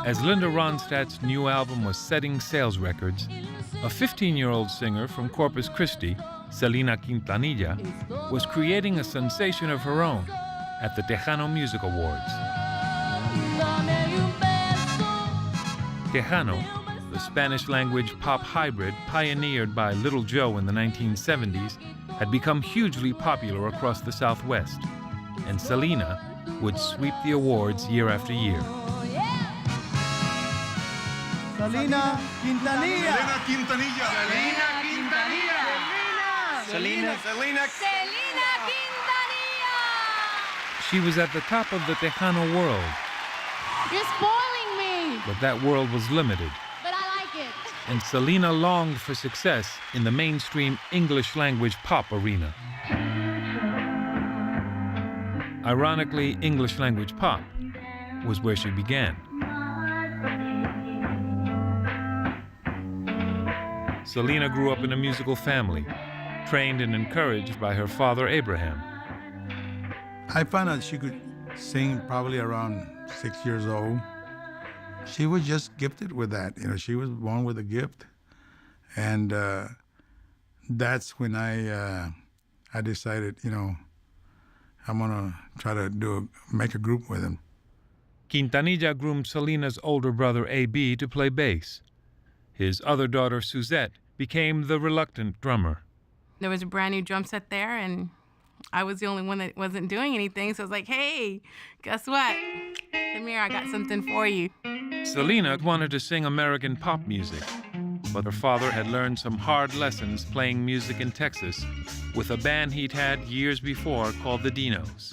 As Linda Ronstadt's new album was setting sales records, a 15-year-old singer from Corpus Christi, Selena Quintanilla, was creating a sensation of her own at the Tejano Music Awards. Tejano, the Spanish-language pop hybrid pioneered by Little Joe in the 1970s, had become hugely popular across the Southwest, and Selena would sweep the awards year after year. Selena Quintanilla. Selena Quintanilla. Selena Quintanilla. Selena. Selena. Selena Quintanilla. She was at the top of the Tejano world, You're spoiling me. but that world was limited, But I like it. and Selena longed for success in the mainstream English-language pop arena. Ironically, English-language pop was where she began. Selena grew up in a musical family, trained and encouraged by her father, Abraham. I found out she could sing probably around 6 years old. She was just gifted with that. You know, she was born with a gift. And that's when I decided, you know, I'm gonna try to make a group with him. Quintanilla groomed Selena's older brother, A.B., to play bass. His other daughter, Suzette, became the reluctant drummer. There was a brand new drum set there, and I was the only one that wasn't doing anything, so I was like, hey, guess what? Come here, I got something for you. Selena wanted to sing American pop music, but her father had learned some hard lessons playing music in Texas with a band he'd had years before called the Dinos.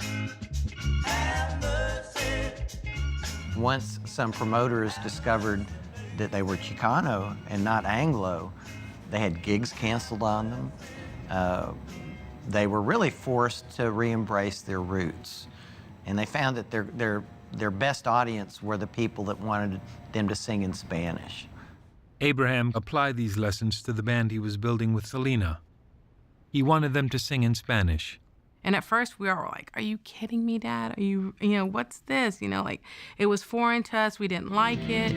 Once some promoters discovered that they were Chicano and not Anglo, they had gigs canceled on them. They were really forced to re-embrace their roots. And they found that their best audience were the people that wanted them to sing in Spanish. Abraham applied these lessons to the band he was building with Selena. He wanted them to sing in Spanish. And at first we were like, are you kidding me, Dad? Are you know, what's this? You know, like, it was foreign to us, we didn't like it.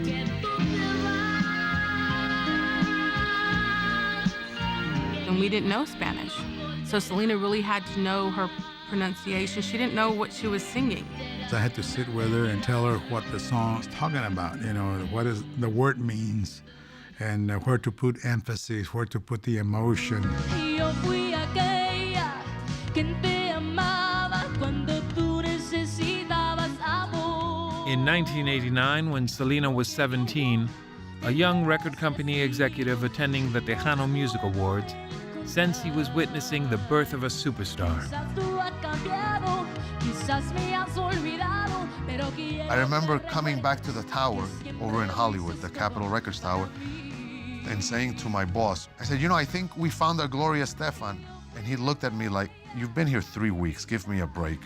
And we didn't know Spanish. So Selena really had to know her pronunciation. She didn't know what she was singing. So I had to sit with her and tell her what the song's talking about, you know, what is the word means, and where to put emphasis, where to put the emotion. In 1989, when Selena was 17, a young record company executive attending the Tejano Music Awards sensed he was witnessing the birth of a superstar. I remember coming back to the tower over in Hollywood, the Capitol Records Tower, and saying to my boss, I said, you know, I think we found our Gloria Estefan. And he looked at me like, you've been here 3 weeks, give me a break.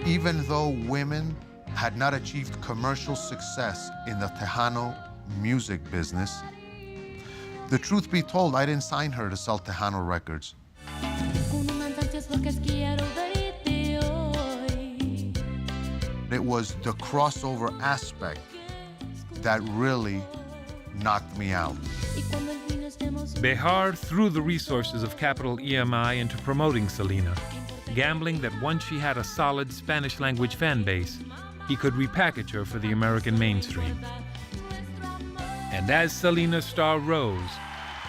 Even though women had not achieved commercial success in the Tejano music business, the truth be told, I didn't sign her to sell Tejano records. It was the crossover aspect that really knocked me out. Behar threw the resources of Capital EMI into promoting Selena, gambling that once she had a solid Spanish-language fan base, he could repackage her for the American mainstream. And as Selena's star rose,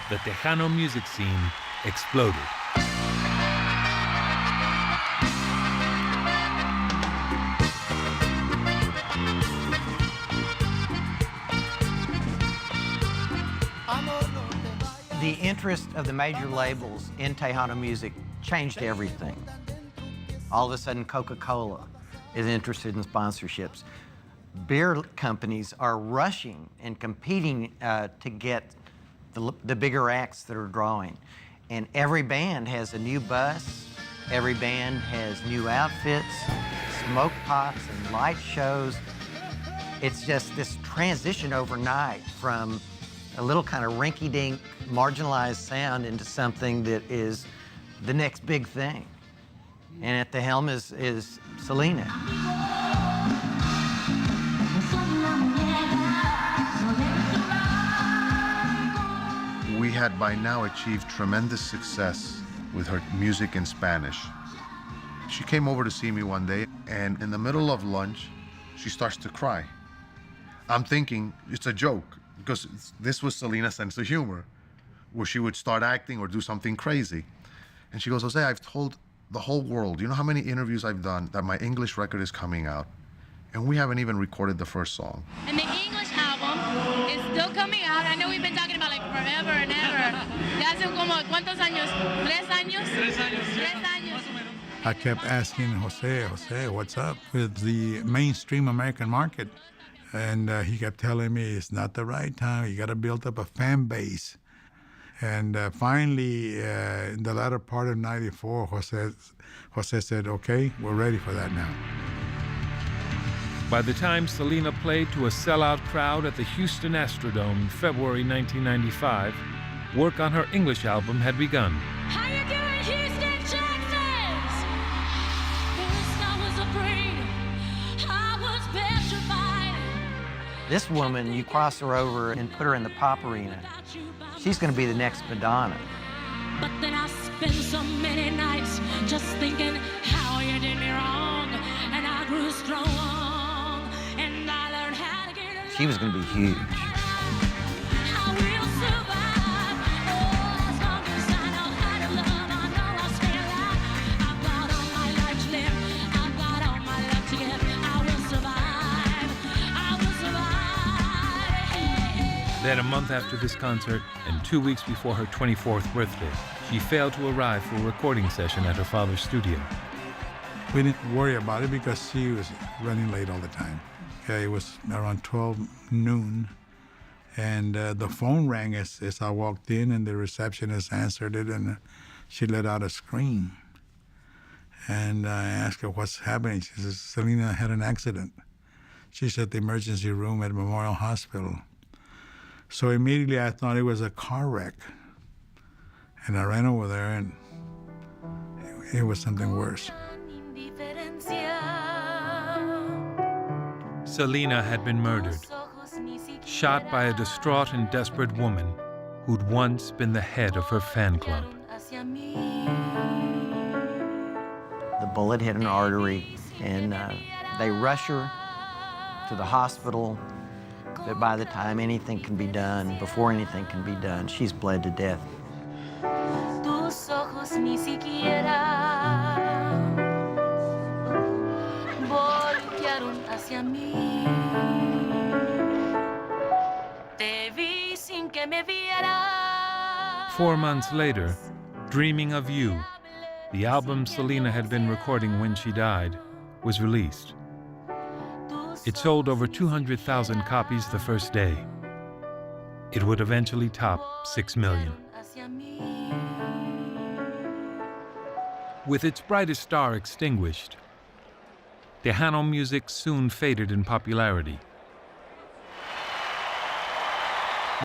the Tejano music scene exploded. The interest of the major labels in Tejano music changed everything. All of a sudden, Coca-Cola is interested in sponsorships. Beer companies are rushing and competing to get the bigger acts that are drawing. And every band has a new bus, every band has new outfits, smoke pots and light shows. It's just this transition overnight from a little kind of rinky-dink, marginalized sound into something that is the next big thing. And at the helm is Selena. We had by now achieved tremendous success with her music in Spanish. She came over to see me one day, and in the middle of lunch, she starts to cry. I'm thinking it's a joke, because this was Selena's sense of humor, where she would start acting or do something crazy. And she goes, Jose, I've told the whole world, you know how many interviews I've done, that my English record is coming out, and we haven't even recorded the first song. And the English album is still coming out. I know we've been talking about like forever and ever. Ya hace como cuántos años? 3 años? 3 años. 3 años. I kept asking Jose, what's up with the mainstream American market? And he kept telling me it's not the right time. You got to build up a fan base. And finally, in the latter part of '94, Jose said, okay, we're ready for that now. By the time Selena played to a sellout crowd at the Houston Astrodome in February 1995, work on her English album had begun. How you doing, Houston, Texas? First I was afraid, I was petrified. This woman, you cross her over and put her in the pop arena, she's going to be the next Madonna. But then I spent so many nights just thinking how you did me wrong, and I grew strong, and I learned how to get along. She was going to be huge. I will survive. Oh, as long as I know how to love, I know I'll stay alive. I've got all my life to live. I've got all my love to give. I will survive. I will survive. Hey, hey. Then, a month after this concert, and 2 weeks before her 24th birthday, she failed to arrive for a recording session at her father's studio. We didn't worry about it because she was running late all the time. Okay, it was around 12 noon, and the phone rang as I walked in, and the receptionist answered it, and she let out a scream. And I asked her, what's happening? She says, Selena had an accident. She's at the emergency room at Memorial Hospital. So immediately I thought it was a car wreck. And I ran over there, and it was something worse. Selena had been murdered, shot by a distraught and desperate woman who'd once been the head of her fan club. The bullet hit an artery, and they rush her to the hospital. But by the time anything can be done, before anything can be done, she's bled to death. Tus ojos ni siquiera voltearon hacia mí. Te vi sin que me viera. 4 months later, Dreaming of You, the album Selena had been recording when she died, was released. It sold over 200,000 copies the first day. It would eventually top 6 million. With its brightest star extinguished, Tejano music soon faded in popularity.